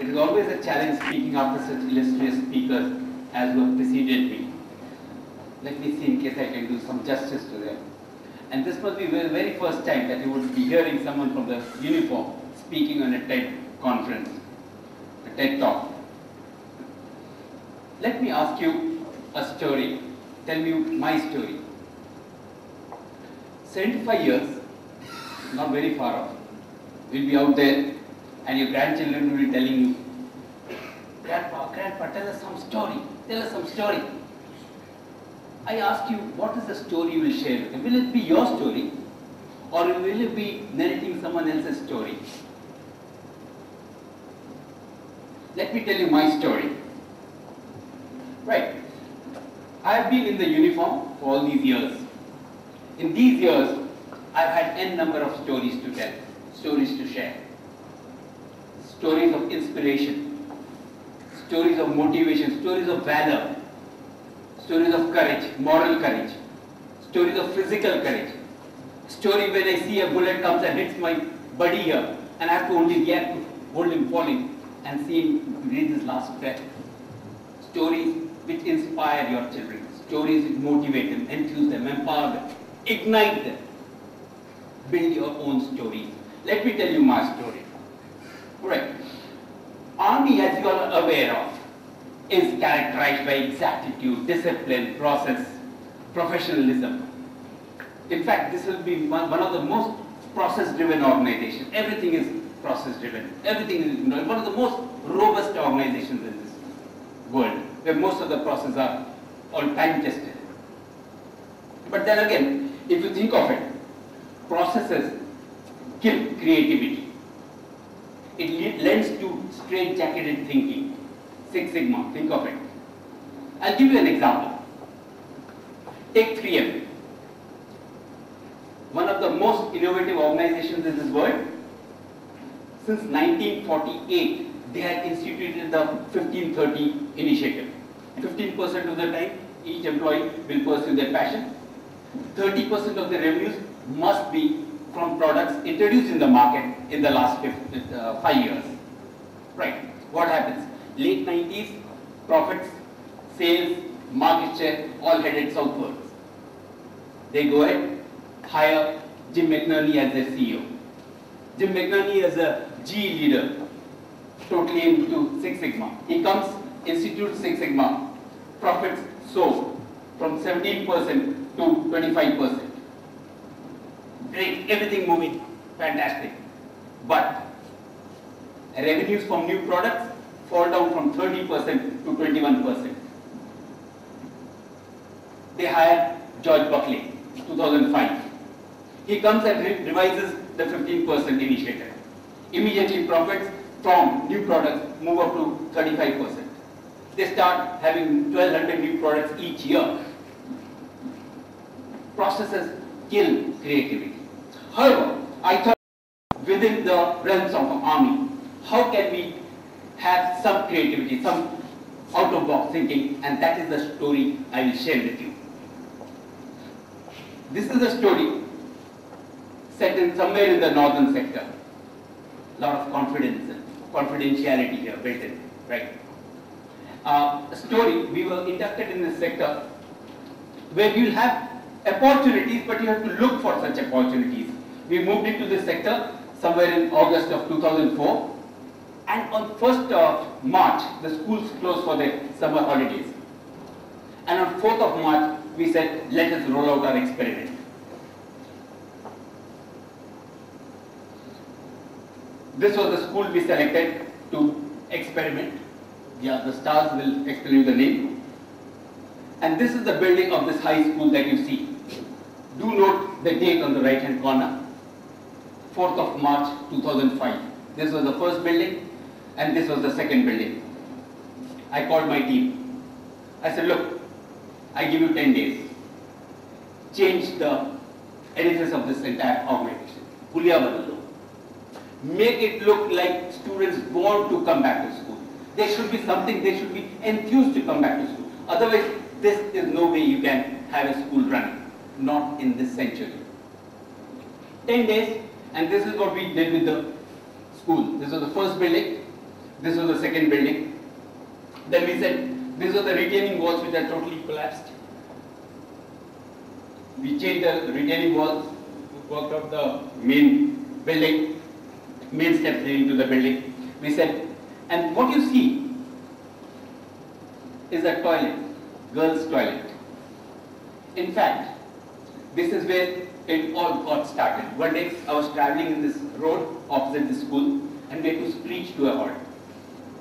It is always a challenge speaking after such illustrious speakers as who have preceded me. Let me see in case I can do some justice to them. And this must be the very first time that you would be hearing someone from the uniform speaking on a TED conference, a TED talk. Let me ask you a story. Tell me my story. 75 years, not very far off, we'll be out there and your grandchildren will be telling you, Grandpa, tell us some story. Tell us some story. I ask you, what is the story you will share with them? Will it be your story or will it be narrating someone else's story? Let me tell you my story. Right. I have been in the uniform for all these years. In these years, I've had n number of stories to tell, stories to share. Stories of inspiration, stories of motivation, stories of valor, stories of courage, moral courage, stories of physical courage. Story when I see a bullet comes and hits my buddy here and I have to only react to hold him falling and see him breathe his last breath. Stories which inspire your children, stories which motivate them, enthuse them, empower them, ignite them. Build your own stories. Let me tell you my story. Right. Army, as you are aware of, is characterized by exactitude, discipline, process, professionalism. In fact, this will be one of the most process-driven organizations. Everything is process-driven. Everything is one of the most robust organizations in this world, where most of the processes are all time-tested. But then again, if you think of it, processes kill creativity. It lends to straight-jacketed thinking. Six Sigma, think of it. I'll give you an example. Take 3M. One of the most innovative organizations in this world. Since 1948, they had instituted the 1530 initiative. 15% of the time, each employee will pursue their passion. 30% of the revenues must be from products introduced in the market in the last 5 years. Right. What happens? Late 90s, profits, sales, market share, all headed southwards. They go ahead, hire Jim McNerney as their CEO. Jim McNerney is a GE leader, totally into Six Sigma. He comes, institutes Six Sigma, profits soar from 17% to 25%. Great, everything moving, fantastic. But revenues from new products fall down from 30% to 21%. They hire George Buckley, 2005. He comes and revises the 15% initiative. Immediately profits from new products move up to 35%. They start having 1,200 new products each year. Processes kill creativity. However, I thought within the realms of an army, how can we have some creativity, some out-of-box thinking, and that is the story I will share with you. This is a story set in somewhere in the northern sector. A lot of confidentiality here built in, right? A story, we were inducted in this sector where you will have opportunities, but you have to look for such opportunities. We moved into this sector somewhere in August of 2004, and on 1st of March, the schools closed for their summer holidays. And on 4th of March, we said, let us roll out our experiment. This was the school we selected to experiment. Yeah, the stars will explain you the name. And this is the building of this high school that you see. Do note the date on the right hand corner, 4th of March 2005. This was the first building and this was the second building. I called my team. I said, look, I give you 10 days. Change the edifice of this entire organization. Huliya badal do. Make it look like students want to come back to school. There should be something, they should be enthused to come back to school. Otherwise, this is no way you can have a school running. Not in this century. 10 days, and this is what we did with the school. This was the first building. This was the second building. Then we said, these were the retaining walls which are totally collapsed. We changed the retaining walls, worked out the main building, main steps leading to the building. We said, and what you see is a toilet, girls' toilet. In fact, this is where it all got started. One day I was traveling in this road opposite the school and we had to screech to a halt.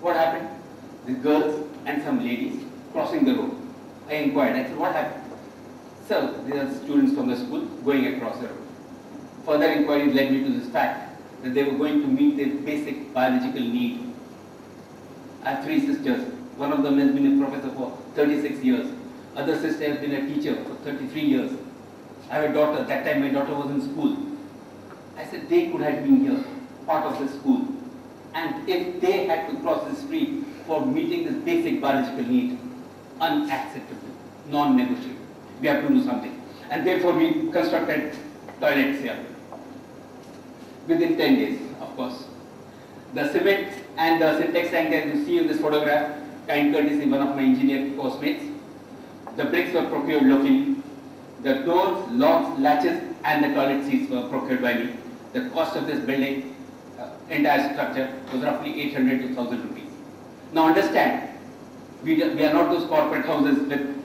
What happened? The girls and some ladies crossing the road. I inquired, I said, what happened? Sir, these are students from the school going across the road. Further inquiries led me to this fact that they were going to meet their basic biological need. I have three sisters. One of them has been a professor for 36 years. Other sister has been a teacher for 33 years. I have a daughter. That time my daughter was in school. I said they could have been here, part of the school. And if they had to cross the street for meeting this basic biological need, unacceptable, non-negotiable. We have to do something. And therefore we constructed toilets here. Within 10 days, of course. The cement and the syntax tank that you see in this photograph, kind courtesy one of my engineer course-mates. The bricks were procured locally. The doors, locks, latches and the toilet seats were procured by me. The cost of this building, entire structure, was roughly 800 to 1,000 rupees. Now understand, we are not those corporate houses with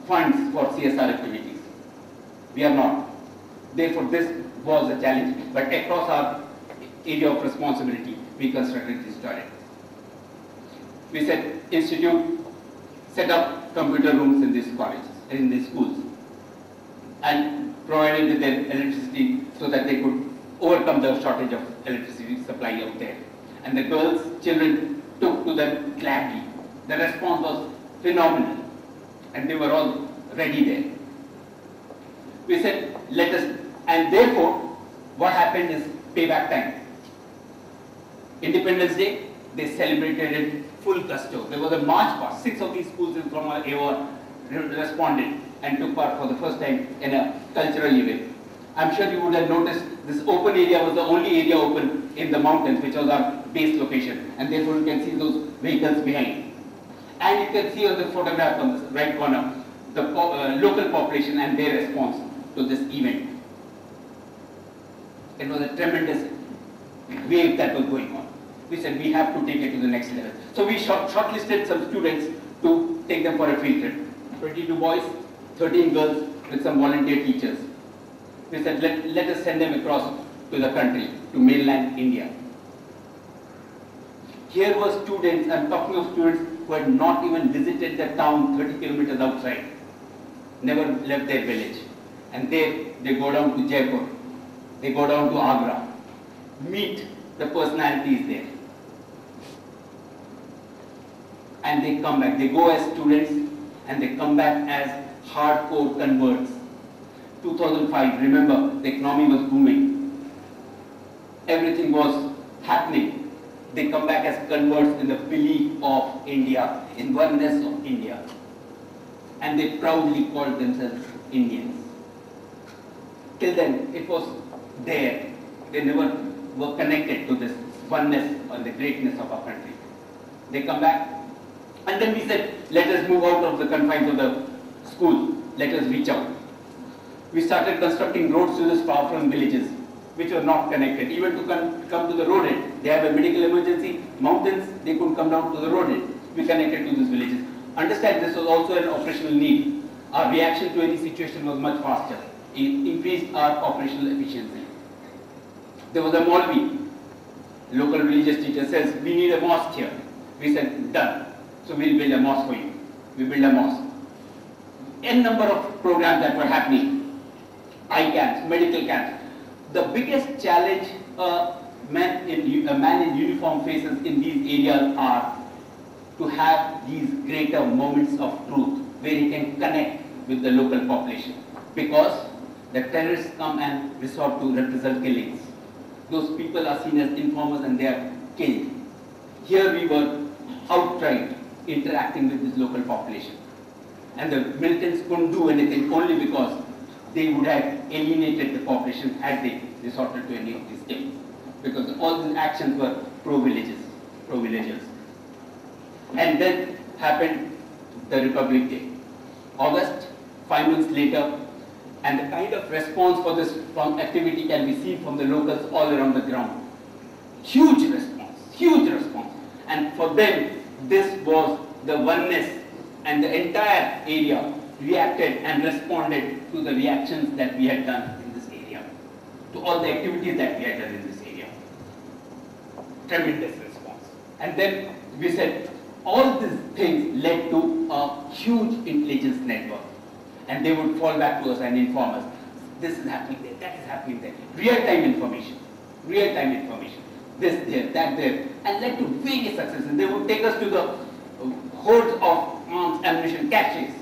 funds for CSR activities. We are not. Therefore this was a challenge, but across our area of responsibility, we constructed this toilet. We said, institute, set up computer rooms in these colleges, in these schools, and provided with their electricity so that they could overcome the shortage of electricity supply out there. And the girls, children took to them gladly. The response was phenomenal, and they were all ready there. We said, let us, and therefore, what happened is payback time. Independence Day, they celebrated it full gusto. There was a march past. 6 of these schools from our AWR responded and took part for the first time in a cultural event. I'm sure you would have noticed this open area was the only area open in the mountains, which was our base location, and therefore you can see those vehicles behind. And you can see on the photograph on the right corner the local population and their response to this event. It was a tremendous wave that was going on. We said we have to take it to the next level. So we shortlisted some students to take them for a field trip. 22 boys, 13 girls with some volunteer teachers. We said let us send them across to the country, to mainland India. Here were students, I'm talking of students who had not even visited the town 30 kilometers outside, never left their village. And there they go down to Jaipur, they go down to Agra, meet the personalities there. And they come back, they go as students and they come back as hardcore converts. 2005, remember, the economy was booming. Everything was happening. They come back as converts in the belief of India, in oneness of India. And they proudly called themselves Indians. Till then, it was there. They never were connected to this oneness or the greatness of our country. They come back. And then we said, let us move out of the confines of the school. Let us reach out. We started constructing roads to these far-flung villages, which were not connected. Even to come to the road end, they have a medical emergency, mountains, they couldn't come down to the road end. We connected to these villages. Understand, this was also an operational need. Our reaction to any situation was much faster. It increased our operational efficiency. There was a Maulvi, local religious teacher says, we need a mosque here. We said, done. So we'll build a mosque for you. We build a mosque. N number of programs that were happening. Eye camps, medical camps. The biggest challenge a man in uniform faces in these areas are to have these greater moments of truth where he can connect with the local population. Because the terrorists come and resort to reprisal killings. Those people are seen as informers and they are killed. Here we were outright interacting with this local population. And the militants couldn't do anything only because they would have alienated the population had they resorted to any of these things. Because all these actions were pro-religious. pro-villagers. And then happened the Republic Day. August, 5 months later, and the kind of response for this from activity can be seen from the locals all around the ground. Huge response, huge response. And for them, this was the oneness, and the entire area reacted and responded to the reactions that we had done in this area, to all the activities that we had done in this area. Tremendous response. And then we said, all these things led to a huge intelligence network. And they would fall back to us and inform us, this is happening there, that is happening there. Real-time information, this there, that there, and led to various successes. They would take us to the hordes of arms, ammunition, caches.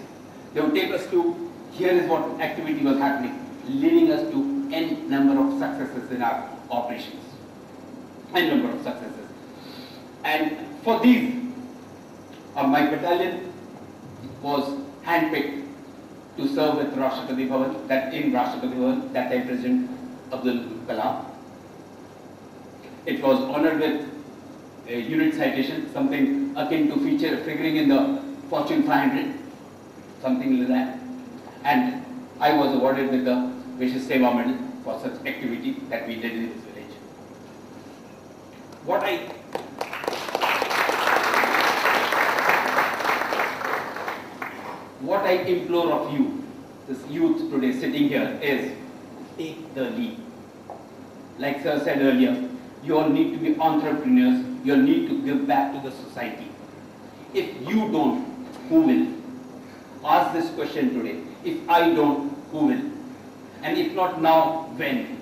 They would take us to, here is what activity was happening, leading us to n number of successes in our operations. N number of successes. And for these, my battalion was handpicked to serve with Rashtrapati Bhavan, that time President Abdul Kalam. It was honored with a unit citation, something akin to figuring in the Fortune 500, something like that. And I was awarded with the Vishist Seva Medal for such activity that we did in this village. What I implore of you, this youth today sitting here, is take the lead. Like sir said earlier, you all need to be entrepreneurs, you all need to give back to the society. If you don't, who will? Ask this question today. If I don't, who will? And if not now, when?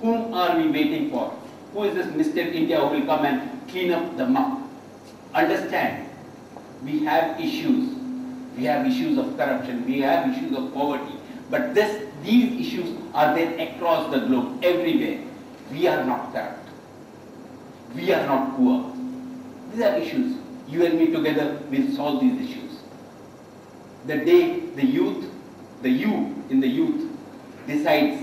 Whom are we waiting for? Who is this Mr. India who will come and clean up the muck? Understand, we have issues. We have issues of corruption, we have issues of poverty, but these issues are there across the globe, everywhere. We are not corrupt. We are not poor. These are issues. You and me together will solve these issues. The day the you in the youth decides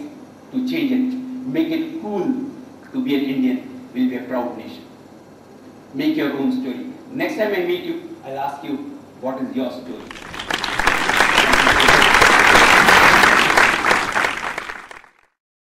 to change it, make it cool to be an Indian, we'll be a proud nation. Make your own story. Next time I meet you, I'll ask you, what is your story?